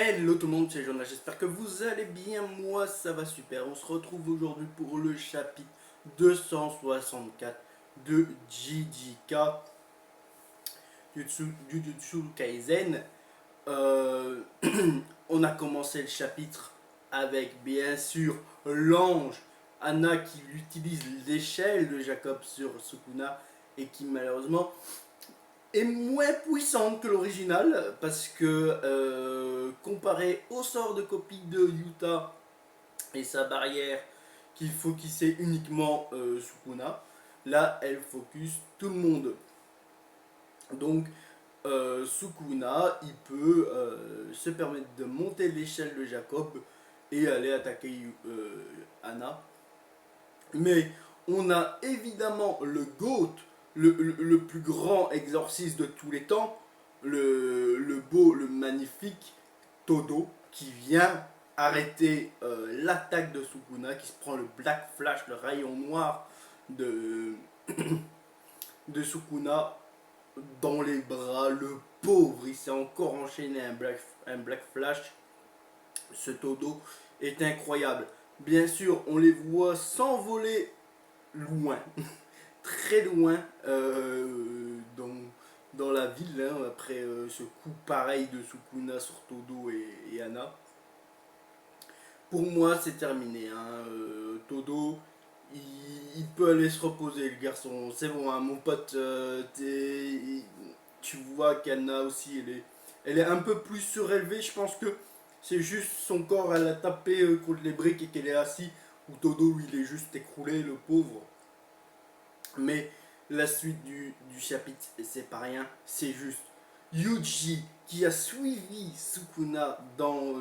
Hello tout le monde, c'est Jonas, j'espère que vous allez bien, moi ça va super. On se retrouve aujourd'hui pour le chapitre 264 de JJK Jujutsu Kaisen. Euh, on a commencé le chapitre avec bien sûr l'ange Anna qui utilise l'échelle de Jacob sur Sukuna et qui malheureusement est moins puissante que l'original parce que comparé au sort de copie de Yuta et sa barrière qu'il focusait uniquement Sukuna, là elle focus tout le monde. Donc Sukuna il peut se permettre de monter l'échelle de Jacob et aller attaquer Anna. Mais on a évidemment le GOAT, le plus grand exorciste de tous les temps, le beau, le magnifique Todo, qui vient arrêter l'attaque de Sukuna, qui se prend le Black Flash, le rayon noir de, de Sukuna dans les bras. Le pauvre, il s'est encore enchaîné un Black Flash. Ce Todo est incroyable. Bien sûr, on les voit s'envoler loin, très loin dans la ville, hein, après ce coup pareil de Sukuna sur Todo et Anna. Pour moi, c'est terminé. Hein. Todo, il peut aller se reposer, le garçon. C'est bon, hein, mon pote. Tu vois qu'Anna aussi, elle est un peu plus surélevée. Je pense que c'est juste son corps, elle a tapé contre les briques et qu'elle est assis. Ou Todo, il est juste écroulé, le pauvre. Mais la suite du chapitre, c'est pas rien, c'est juste Yuji qui a suivi Sukuna dans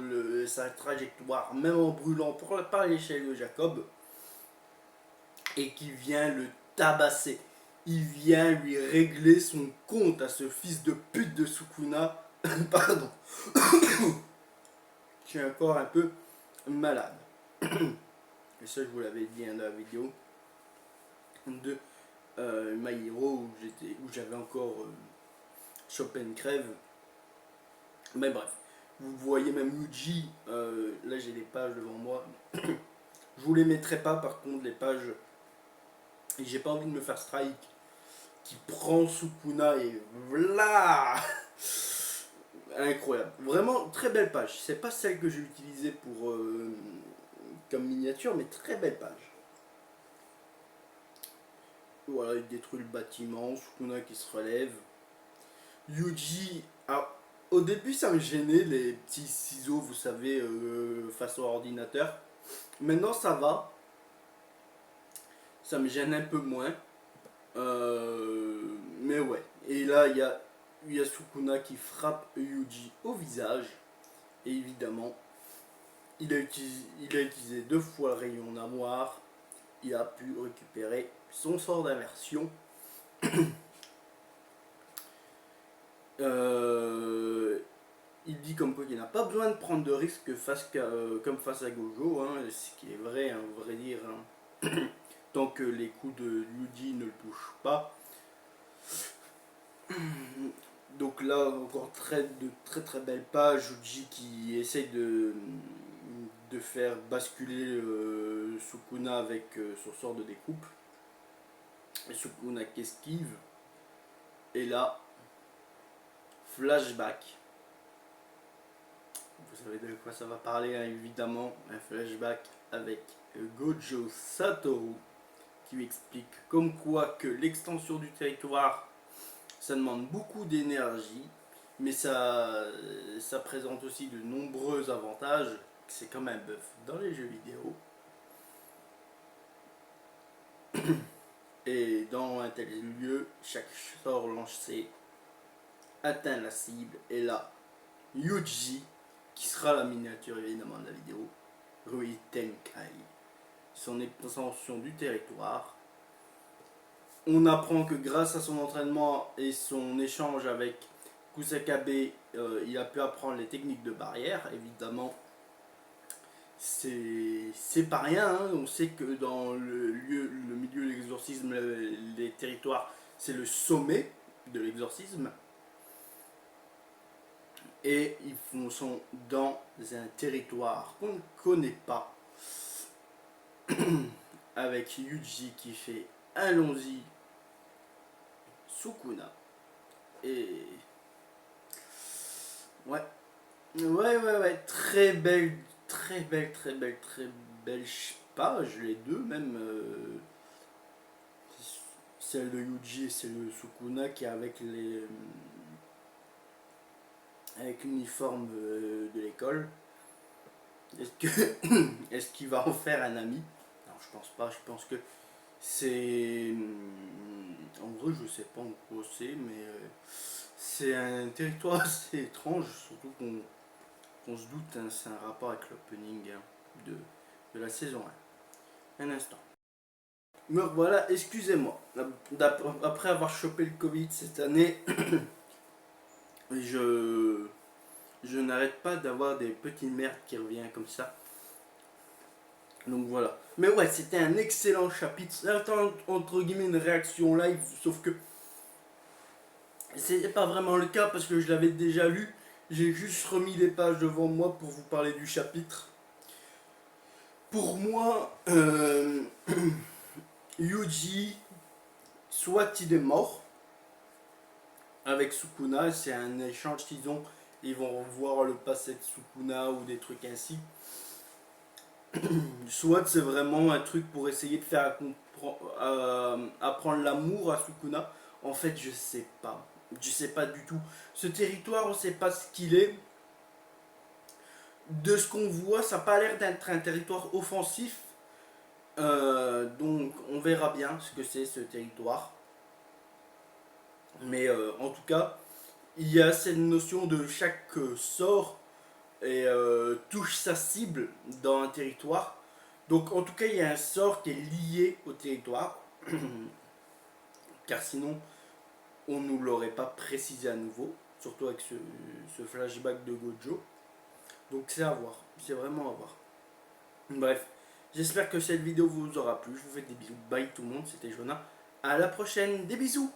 sa trajectoire, même en brûlant par l'échelle de Jacob, et qui vient le tabasser. Il vient lui régler son compte à ce fils de pute de Sukuna. Pardon. Je suis encore un peu malade. Et ça, je vous l'avais dit dans la vidéo de My Hero où j'avais encore Chopin Crève. Mais bref, vous voyez même Yuji, là j'ai les pages devant moi. Je vous les mettrai pas par contre les pages. Et j'ai pas envie de me faire strike. Qui prend Sukuna et voilà. Incroyable. Vraiment très belle page. C'est pas celle que j'ai utilisée pour comme miniature, mais très belle page. Voilà, il détruit le bâtiment, Sukuna qui se relève. Yuji. Alors, au début, ça me gênait les petits ciseaux, vous savez, face au ordinateur. Maintenant, ça va. Ça me gêne un peu moins. Mais ouais. Et là, il y a Sukuna qui frappe Yuji au visage. Et évidemment, il a utilisé deux fois le rayon d'amour. Il a pu récupérer son sort d'inversion. Il dit comme quoi qu'il n'a pas besoin de prendre de risques comme face à Gojo, hein, ce qui est vrai, hein, vrai dire, hein. Tant que les coups de Yuji ne le touchent pas. Donc là, encore de très très belles pages, Yuji qui essaye de faire basculer Sukuna avec son sort de découpe. Et Sukuna qui esquive. Et là, flashback. Vous savez de quoi ça va parler, hein, évidemment. Un flashback avec Gojo Satoru qui lui explique comme quoi que l'extension du territoire, ça demande beaucoup d'énergie, mais ça présente aussi de nombreux avantages. C'est comme un buff dans les jeux vidéo. Et dans un tel lieu, chaque sort lancé atteint la cible. Et là, Yuji, qui sera la miniature évidemment de la vidéo, Rui Tenkai, son extension du territoire. On apprend que grâce à son entraînement et son échange avec Kusakabe, il a pu apprendre les techniques de barrière. Évidemment, c'est pas rien, hein. On sait que dans le milieu de l'exorcisme, les territoires, c'est le sommet de l'exorcisme. Et sont dans un territoire qu'on ne connaît pas. Avec Yuji qui fait allons-y Sukuna. Et ouais, ouais, très belle page, les deux même. Celle de Yuji et celle de Sukuna qui est avec l'uniforme de l'école. Est-ce que est-ce qu'il va en faire un ami? Non, je pense pas. Je pense que c'est en vrai, je sais pas en quoi c'est, mais c'est un territoire assez étrange, surtout qu'on se doute, hein, c'est un rapport avec l'opening, hein, de la saison 1. Un instant. Me voilà, excusez-moi. Après avoir chopé le Covid cette année, je, je n'arrête pas d'avoir des petites merdes qui reviennent comme ça. Donc voilà. Mais ouais, c'était un excellent chapitre. C'était entre guillemets une réaction live, sauf que c'était pas vraiment le cas parce que je l'avais déjà lu. J'ai juste remis les pages devant moi pour vous parler du chapitre. Pour moi, Yuji, soit il est mort avec Sukuna, c'est un échange qu'ils ont. Ils vont revoir le passé de Sukuna ou des trucs ainsi. Soit c'est vraiment un truc pour essayer de faire apprendre l'amour à Sukuna. En fait, je sais pas. Je sais pas du tout. Ce territoire, on sait pas ce qu'il est. De ce qu'on voit, ça n'a pas l'air d'être un territoire offensif. Donc on verra bien ce que c'est ce territoire. Mais en tout cas, il y a cette notion de chaque sort et touche sa cible dans un territoire. Donc en tout cas, il y a un sort qui est lié au territoire. Car sinon, on ne nous l'aurait pas précisé à nouveau. Surtout avec ce flashback de Gojo. Donc c'est à voir. C'est vraiment à voir. Bref, j'espère que cette vidéo vous aura plu. Je vous fais des bisous. Bye tout le monde. C'était Jonah. À la prochaine. Des bisous.